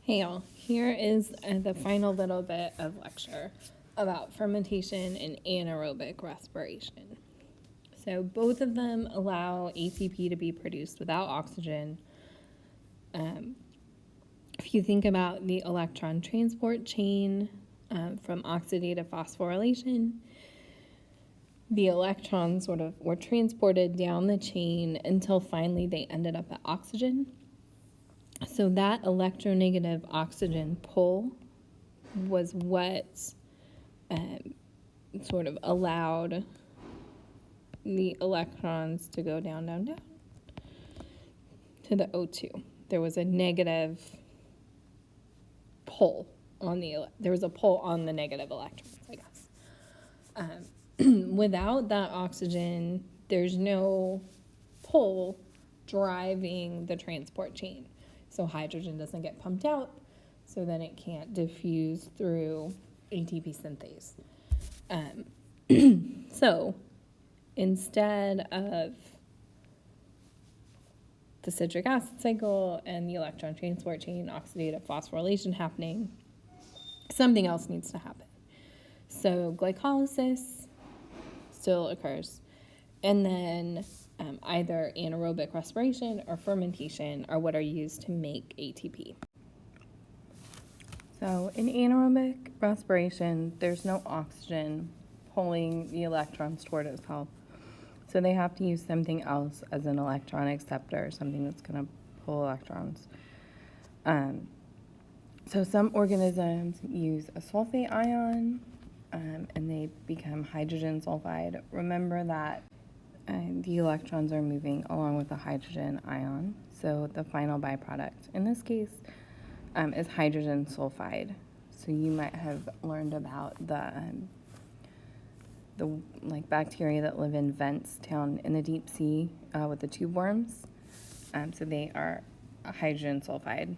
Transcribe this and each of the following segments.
Hey y'all, here is the final little bit of lecture about fermentation and anaerobic respiration. So both of them allow ATP to be produced without oxygen. If you think about the electron transport chain from oxidative phosphorylation, the electrons sort of were transported down the chain until finally they ended up at oxygen. So that electronegative oxygen pull was what sort of allowed the electrons to go down, down, down to the O2. There was a negative pull on there was a pull on the negative electrons, I guess. Without that oxygen, there's no pull driving the transport chain. So hydrogen doesn't get pumped out, so then it can't diffuse through ATP synthase. So instead of the citric acid cycle and the electron transport chain oxidative phosphorylation happening, something else needs to happen. So glycolysis still occurs, and then either anaerobic respiration or fermentation are what are used to make ATP. So in anaerobic respiration, there's no oxygen pulling the electrons toward itself. So they have to use something else as an electron acceptor, something that's going to pull electrons. So some organisms use a sulfate ion, and they become hydrogen sulfide. Remember that the electrons are moving along with the hydrogen ion. So the final byproduct in this case is hydrogen sulfide. So you might have learned about the bacteria that live in vents down in the deep sea with the tube worms. So they are hydrogen sulfide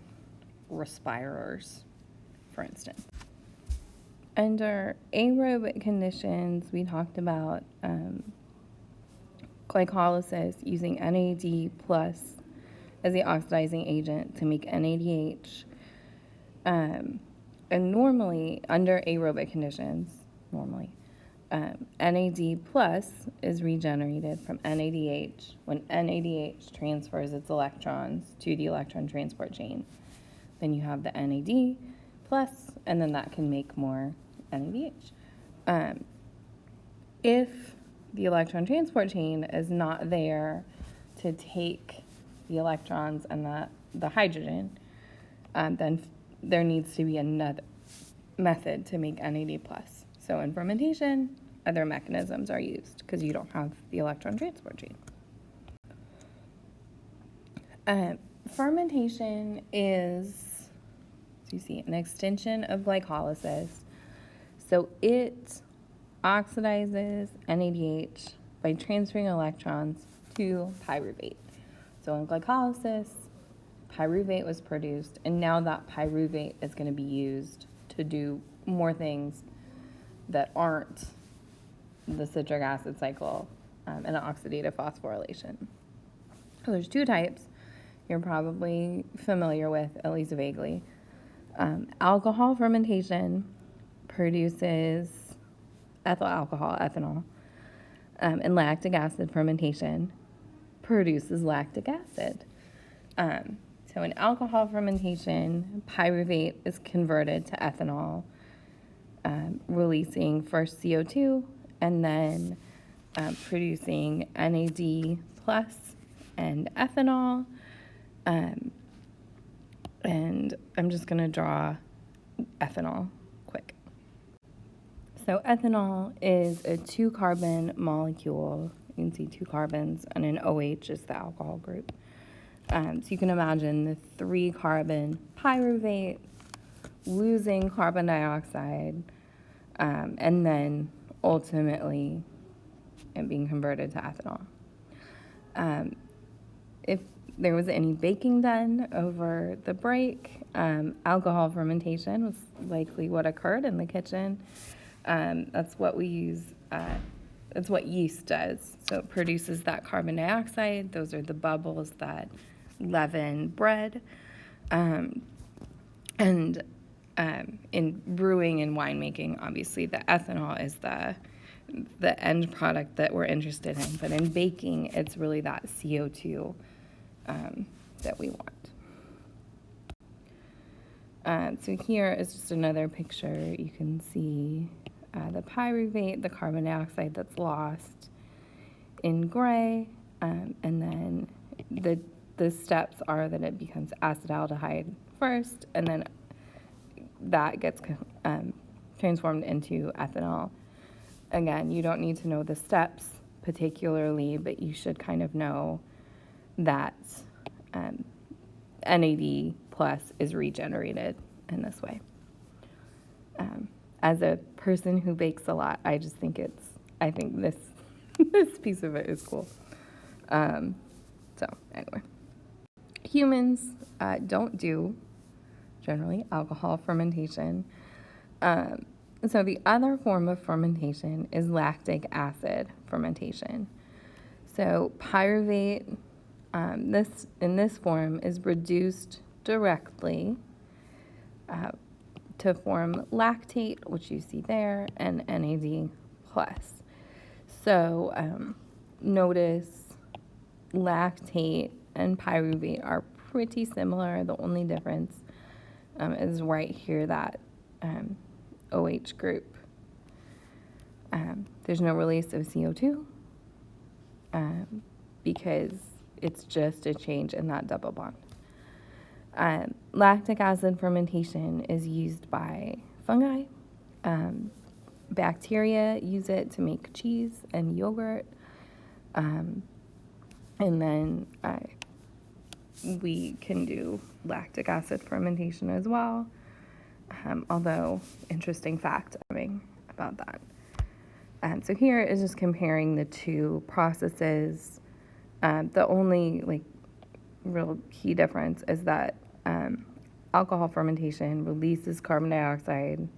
respirers, for instance. Under aerobic conditions, we talked about glycolysis using NAD plus as the oxidizing agent to make NADH. And normally, under aerobic conditions, NAD plus is regenerated from NADH when NADH transfers its electrons to the electron transport chain. Then you have the NAD plus, and then that can make more NADH. If the electron transport chain is not there to take the electrons and the hydrogen, then there needs to be another method to make NAD plus. So in fermentation, other mechanisms are used because you don't have the electron transport chain. Fermentation is, as you see, an extension of glycolysis. So it oxidizes NADH by transferring electrons to pyruvate. So in glycolysis, pyruvate was produced, and now that pyruvate is going to be used to do more things that aren't the citric acid cycle and oxidative phosphorylation. So there's two types you're probably familiar with, at least vaguely. Alcohol fermentation produces ethyl alcohol, ethanol, and lactic acid fermentation produces lactic acid. So in alcohol fermentation, pyruvate is converted to ethanol, releasing first CO2 and then producing NAD plus and ethanol. And I'm just going to draw ethanol quick. So ethanol is a 2-carbon molecule. You can see 2 carbons, and an OH is the alcohol group. So you can imagine the 3-carbon pyruvate losing carbon dioxide, and then ultimately it being converted to ethanol. If there was any baking done over the break, alcohol fermentation was likely what occurred in the kitchen. That's what we use. That's what yeast does. So it produces that carbon dioxide. Those are the bubbles that leaven bread. And in brewing and winemaking, obviously, the ethanol is the end product that we're interested in. But in baking, it's really that CO2 that we want. So here is just another picture. You can see the pyruvate, the carbon dioxide that's lost in gray, and then the steps are that it becomes acetaldehyde first, and then that gets transformed into ethanol. Again, you don't need to know the steps particularly, but you should kind of know that NAD plus is regenerated in this way. As a person who bakes a lot, I think this this piece of it is cool. So anyway, humans don't do generally alcohol fermentation. So the other form of fermentation is lactic acid fermentation. So pyruvate, in this form, is reduced directly to form lactate, which you see there, and NAD+. So notice lactate and pyruvate are pretty similar. The only difference is right here, that OH group. There's no release of CO2 because it's just a change in that double bond. Lactic acid fermentation is used by fungi. Bacteria use it to make cheese and yogurt. And then we can do lactic acid fermentation as well. Although, interesting fact about that. So here is just comparing the two processes. The only real key difference is that alcohol fermentation releases carbon dioxide,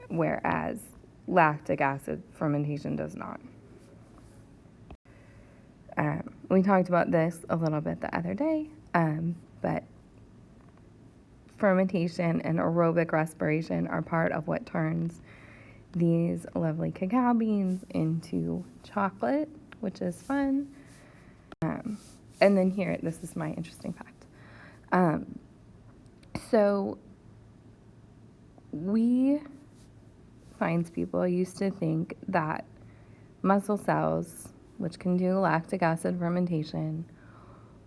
whereas lactic acid fermentation does not. We talked about this a little bit the other day, but fermentation and aerobic respiration are part of what turns these lovely cacao beans into chocolate, which is fun. And then here, this is my interesting fact. So we, science people, used to think that muscle cells, which can do lactic acid fermentation,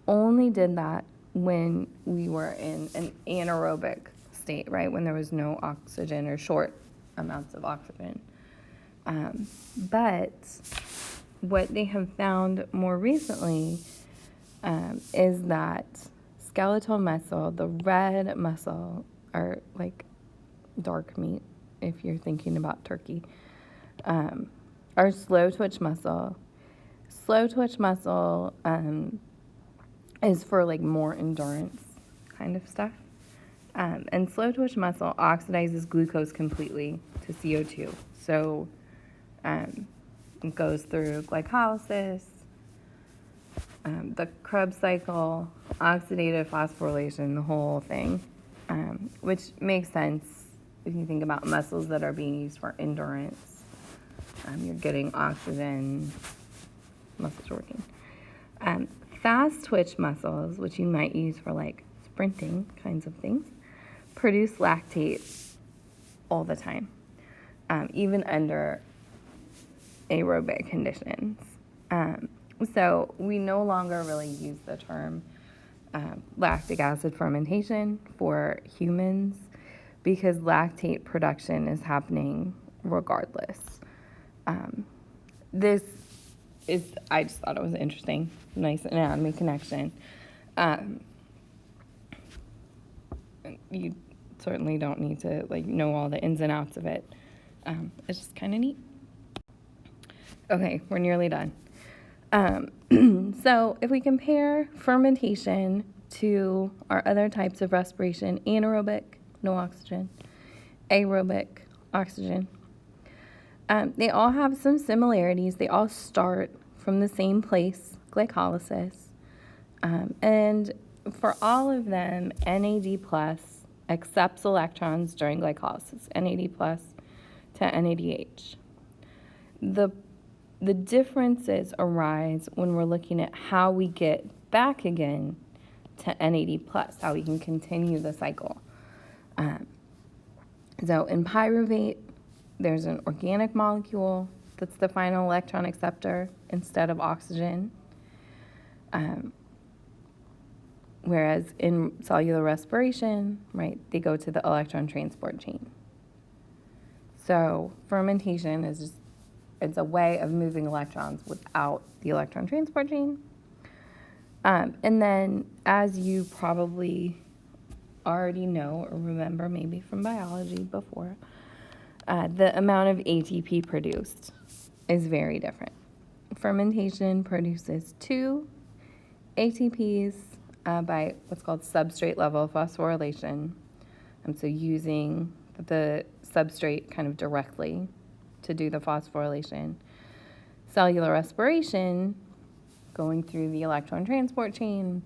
only did that when we were in an anaerobic state, right? When there was no oxygen or short amounts of oxygen. But what they have found more recently is that skeletal muscle, the red muscle, or like dark meat, if you're thinking about turkey, are slow twitch muscle. Slow twitch muscle is for more endurance kind of stuff. And slow twitch muscle oxidizes glucose completely to CO2. So it goes through glycolysis, the Krebs cycle, oxidative phosphorylation, the whole thing, which makes sense if you think about muscles that are being used for endurance. You're getting oxygen, muscles working. Fast twitch muscles, which you might use for sprinting kinds of things, produce lactate all the time, even under aerobic conditions. So we no longer really use the term lactic acid fermentation for humans because lactate production is happening regardless. This is, I just thought it was interesting, nice anatomy connection. You certainly don't need to know all the ins and outs of it. It's just kind of neat. Okay, we're nearly done. So if we compare fermentation to our other types of respiration, anaerobic, no oxygen, aerobic, oxygen, they all have some similarities. They all start from the same place, glycolysis. And for all of them, NAD plus accepts electrons during glycolysis, NAD plus to NADH. The differences arise when we're looking at how we get back again to NAD plus, how we can continue the cycle. So in pyruvate, there's an organic molecule that's the final electron acceptor instead of oxygen. Whereas in cellular respiration, right, they go to the electron transport chain. So fermentation is just, it's a way of moving electrons without the electron transport chain. And then, as you probably already know or remember maybe from biology before, the amount of ATP produced is very different. Fermentation produces 2 ATPs by what's called substrate level phosphorylation. So using the substrate kind of directly to do the phosphorylation. Cellular respiration, going through the electron transport chain,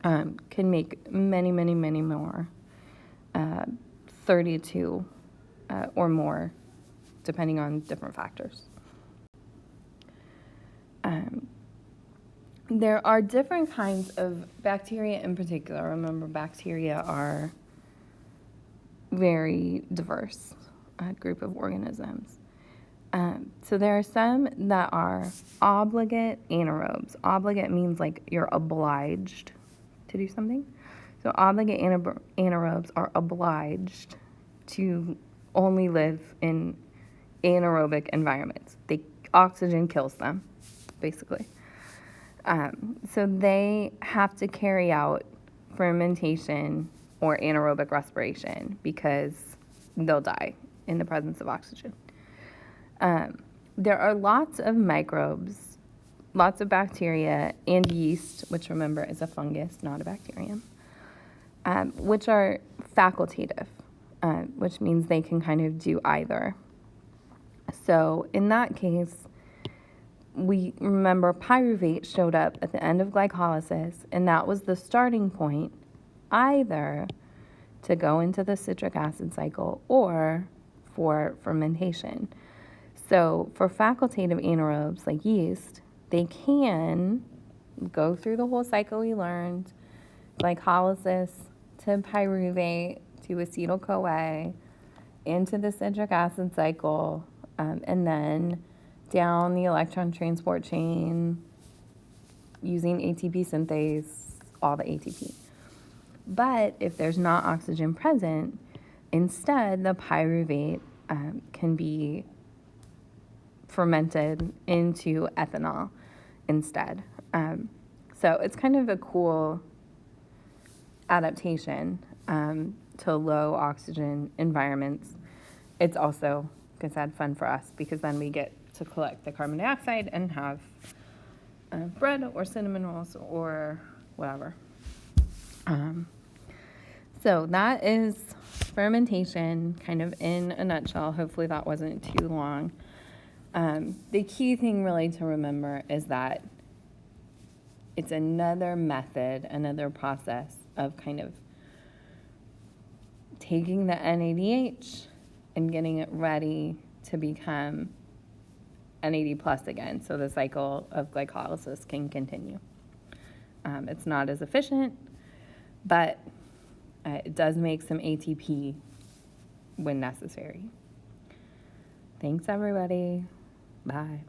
can make many, many, many more, 32 or more, depending on different factors. There are different kinds of bacteria in particular. Remember, bacteria are very diverse group of organisms. So there are some that are obligate anaerobes. Obligate means like you're obliged to do something. So obligate anaerobes are obliged to only live in anaerobic environments. Oxygen kills them, basically. So they have to carry out fermentation or anaerobic respiration because they'll die in the presence of oxygen. There are lots of microbes, lots of bacteria, and yeast, which remember is a fungus, not a bacterium, which are facultative, which means they can kind of do either. So in that case, we remember pyruvate showed up at the end of glycolysis, and that was the starting point either to go into the citric acid cycle or for fermentation. So for facultative anaerobes like yeast, they can go through the whole cycle we learned, glycolysis to pyruvate to acetyl-CoA, into the citric acid cycle, and then down the electron transport chain using ATP synthase, all the ATP. But if there's not oxygen present, instead the pyruvate can be fermented into ethanol instead. So it's kind of a cool adaptation to low oxygen environments. It's also, like I said, fun for us because then we get to collect the carbon dioxide and have bread or cinnamon rolls or whatever. So that is fermentation kind of in a nutshell. Hopefully that wasn't too long. The key thing really to remember is that it's another method, another process of kind of taking the NADH and getting it ready to become NAD plus again, so the cycle of glycolysis can continue. It's not as efficient, but it does make some ATP when necessary. Thanks, everybody. Bye.